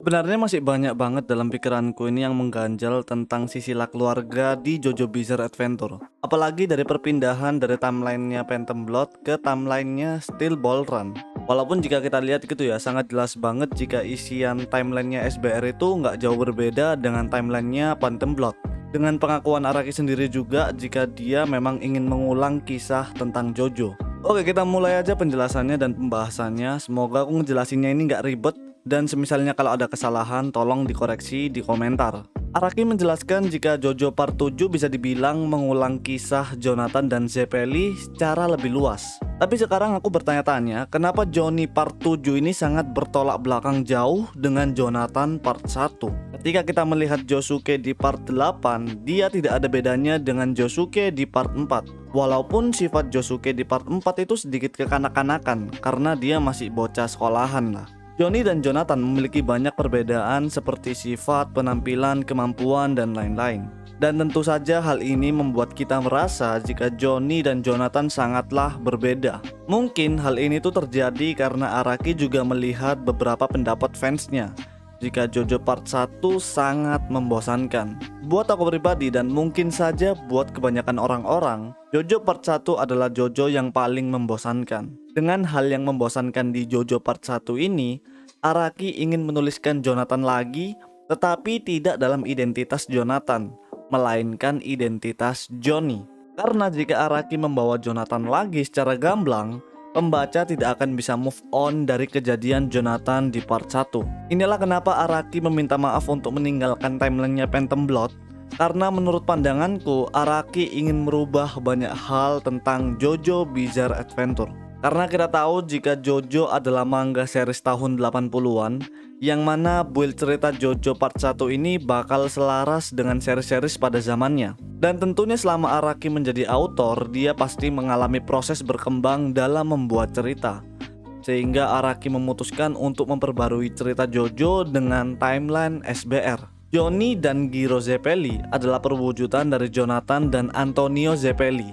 Sebenarnya masih banyak banget dalam pikiranku ini yang mengganjal tentang silsilah keluarga di JoJo Bizarre Adventure. Apalagi dari perpindahan dari timelinenya Phantom Blood ke timelinenya Steel Ball Run. Walaupun jika kita lihat gitu ya, sangat jelas banget jika isian timelinenya SBR itu nggak jauh berbeda dengan timelinenya Phantom Blood. Dengan pengakuan Araki sendiri juga jika dia memang ingin mengulang kisah tentang JoJo. Oke, kita mulai aja penjelasannya dan pembahasannya. Semoga aku ngejelasinnya ini nggak ribet. Dan semisalnya kalau ada kesalahan tolong dikoreksi di komentar. Araki menjelaskan jika JoJo Part 7 bisa dibilang mengulang kisah Jonathan dan Zeppeli secara lebih luas. Tapi sekarang aku bertanya-tanya, kenapa Johnny Part 7 ini sangat bertolak belakang jauh dengan Jonathan Part 1? Ketika kita melihat Josuke di Part 8, dia tidak ada bedanya dengan Josuke di Part 4. Walaupun sifat Josuke di Part 4 itu sedikit kekanak-kanakan karena dia masih bocah sekolahan lah. Johnny dan Jonathan memiliki banyak perbedaan seperti sifat, penampilan, kemampuan, dan lain-lain. Dan tentu saja hal ini membuat kita merasa jika Johnny dan Jonathan sangatlah berbeda. Mungkin hal ini tuh terjadi karena Araki juga melihat beberapa pendapat fansnya jika JoJo Part 1 sangat membosankan. Buat aku pribadi dan mungkin saja buat kebanyakan orang-orang, JoJo Part 1 adalah JoJo yang paling membosankan. Dengan hal yang membosankan di JoJo Part 1 ini, Araki ingin menuliskan Jonathan lagi, tetapi tidak dalam identitas Jonathan, melainkan identitas Johnny. Karena jika Araki membawa Jonathan lagi secara gamblang, pembaca tidak akan bisa move on dari kejadian Jonathan di part 1. Inilah kenapa Araki meminta maaf untuk meninggalkan timelinenya Phantom Blood. Karena menurut pandanganku, Araki ingin merubah banyak hal tentang JoJo Bizarre Adventure. Karena kita tahu jika JoJo adalah manga series tahun 80-an, yang mana build cerita JoJo part 1 ini bakal selaras dengan series-series pada zamannya. Dan tentunya selama Araki menjadi autor, dia pasti mengalami proses berkembang dalam membuat cerita. Sehingga Araki memutuskan untuk memperbarui cerita JoJo dengan timeline SBR. Johnny dan Giro Zeppeli adalah perwujudan dari Jonathan dan Antonio Zeppeli,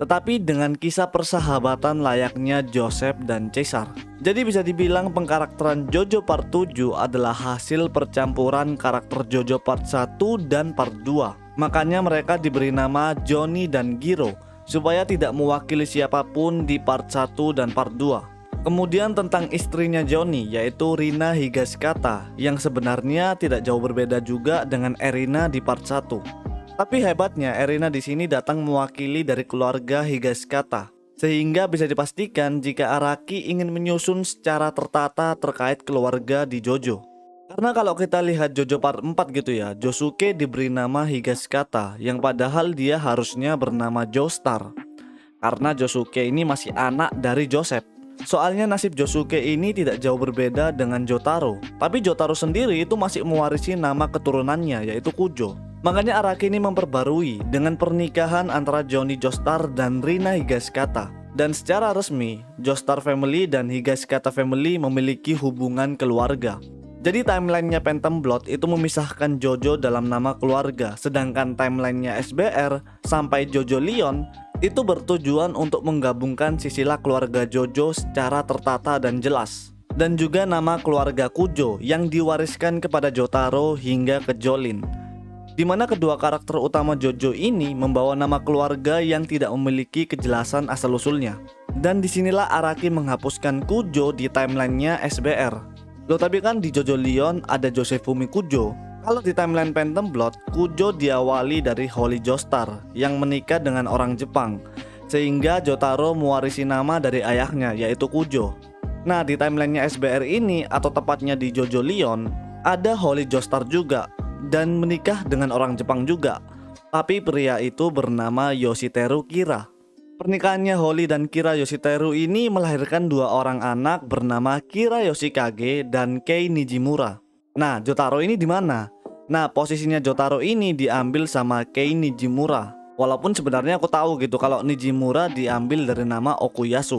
tetapi dengan kisah persahabatan layaknya Joseph dan Caesar. Jadi bisa dibilang pengkarakteran JoJo Part 7 adalah hasil percampuran karakter JoJo Part 1 dan Part 2. Makanya mereka diberi nama Johnny dan Giro supaya tidak mewakili siapapun di Part 1 dan Part 2. Kemudian tentang istrinya Johnny, yaitu Rina Higashikata, yang sebenarnya tidak jauh berbeda juga dengan Erina di Part 1. Tapi hebatnya Erina di sini datang mewakili dari keluarga Higashikata, sehingga bisa dipastikan jika Araki ingin menyusun secara tertata terkait keluarga di JoJo. Karena kalau kita lihat JoJo Part 4 gitu ya, Josuke diberi nama Higashikata, yang padahal dia harusnya bernama Joestar. Karena Josuke ini masih anak dari Joseph. Soalnya nasib Josuke ini tidak jauh berbeda dengan Jotaro, tapi Jotaro sendiri itu masih mewarisi nama keturunannya, yaitu Kujo. Makanya Araki ini memperbarui dengan pernikahan antara Johnny Joestar dan Rina Higashikata. Dan secara resmi, Joestar Family dan Higashikata Family memiliki hubungan keluarga. Jadi timelinenya Phantom Blood itu memisahkan JoJo dalam nama keluarga, sedangkan timelinenya SBR sampai JoJo Leon itu bertujuan untuk menggabungkan silsilah keluarga JoJo secara tertata dan jelas. Dan juga nama keluarga Kujo yang diwariskan kepada Jotaro hingga ke Jolin, di mana kedua karakter utama JoJo ini membawa nama keluarga yang tidak memiliki kejelasan asal-usulnya. Dan disinilah Araki menghapuskan Kujo di timelinenya SBR. Loh, tapi kan di JoJo Leon ada Josefumi Kujo. Kalau di timeline Phantom Blood, Kujo diawali dari Holy Joestar yang menikah dengan orang Jepang, sehingga Jotaro mewarisi nama dari ayahnya, yaitu Kujo. Nah, di timelinenya SBR ini, atau tepatnya di JoJo Leon, ada Holy Joestar juga dan menikah dengan orang Jepang juga, tapi pria itu bernama Yoshiteru Kira. Pernikahannya Holy dan Kira Yoshiteru ini melahirkan dua orang anak bernama Kira Yoshikage dan Kei Nijimura. Nah, Jotaro ini di mana? Nah, posisinya Jotaro ini diambil sama Kei Nijimura. Walaupun sebenarnya aku tahu gitu kalau Nijimura diambil dari nama Okuyasu.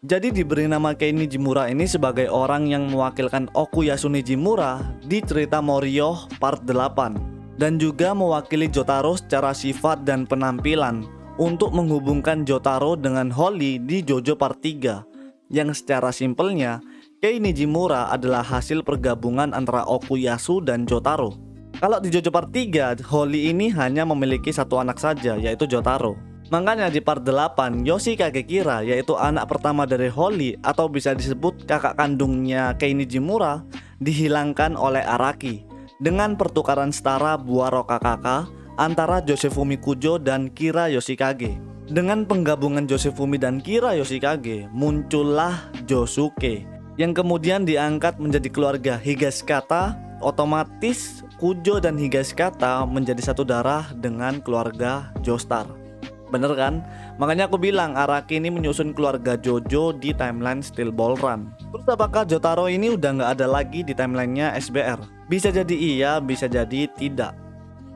Jadi diberi nama Kei Nijimura ini sebagai orang yang mewakilkan Okuyasu Nijimura di cerita Morioh Part 8. Dan juga mewakili Jotaro secara sifat dan penampilan untuk menghubungkan Jotaro dengan Holly di JoJo Part 3. Yang secara simpelnya, Kei Nijimura adalah hasil pergabungan antara Okuyasu dan Jotaro. Kalau di JoJo Part 3, Holly ini hanya memiliki satu anak saja, yaitu Jotaro. Makanya di part 8, Yoshikage Kira, yaitu anak pertama dari Holly atau bisa disebut kakak kandungnya Kei Nijimura, dihilangkan oleh Araki dengan pertukaran setara buah Rokakaka antara Josefumi Kujo dan Kira Yoshikage. Dengan penggabungan Josefumi dan Kira Yoshikage, muncullah Josuke yang kemudian diangkat menjadi keluarga Higashikata. Otomatis Kujo dan Higashikata menjadi satu darah dengan keluarga Joestar. Bener kan? Makanya aku bilang Araki ini menyusun keluarga Jojo di timeline Steel Ball Run. Terus apakah Jotaro ini udah nggak ada lagi di timelinenya SBR? Bisa jadi iya, bisa jadi tidak.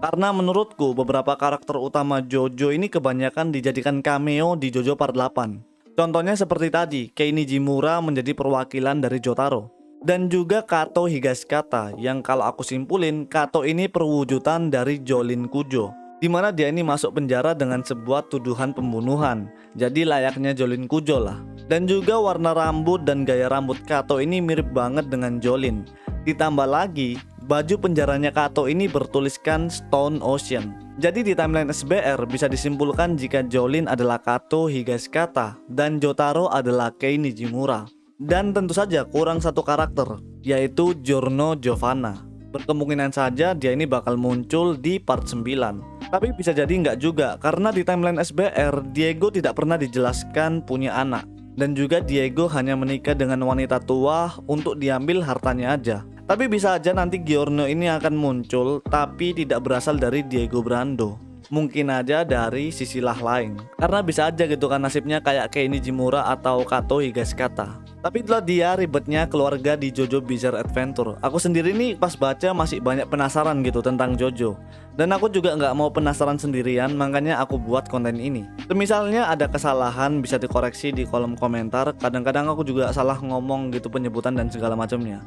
Karena menurutku beberapa karakter utama Jojo ini kebanyakan dijadikan cameo di Jojo Part 8. Contohnya seperti tadi, Kei Nijimura menjadi perwakilan dari Jotaro. Dan juga Kato Higashikata, yang kalau aku simpulin Kato ini perwujudan dari Jolin Kujo, dimana dia ini masuk penjara dengan sebuah tuduhan pembunuhan. Jadi layaknya Jolin Kujo lah. Dan juga warna rambut dan gaya rambut Kato ini mirip banget dengan Jolin. Ditambah lagi, baju penjaranya Kato ini bertuliskan Stone Ocean. Jadi di timeline SBR bisa disimpulkan jika Jolin adalah Kato Higashikata dan Jotaro adalah Kei Nijimura. Dan tentu saja kurang satu karakter, yaitu Giorno Giovanna. Berkemungkinan saja dia ini bakal muncul di part 9. Tapi bisa jadi nggak juga, karena di timeline SBR Diego tidak pernah dijelaskan punya anak. Dan juga Diego hanya menikah dengan wanita tua untuk diambil hartanya aja. Tapi bisa aja nanti Giorno ini akan muncul, tapi tidak berasal dari Diego Brando. Mungkin aja dari sisilah lain. Karena bisa aja gitu kan nasibnya kayak Kei Nijimura atau Kato Higashikata. Tapi itulah dia ribetnya keluarga di JoJo Bizarre Adventure. Aku sendiri nih pas baca masih banyak penasaran gitu tentang JoJo. Dan aku juga nggak mau penasaran sendirian, makanya aku buat konten ini. Misalnya ada kesalahan bisa dikoreksi di kolom komentar. Kadang-kadang aku juga salah ngomong gitu penyebutan dan segala macamnya.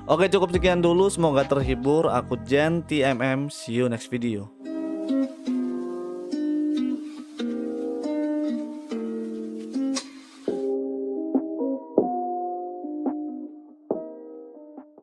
Oke, cukup sekian dulu, semoga terhibur. Aku Jen TMM, see you next video.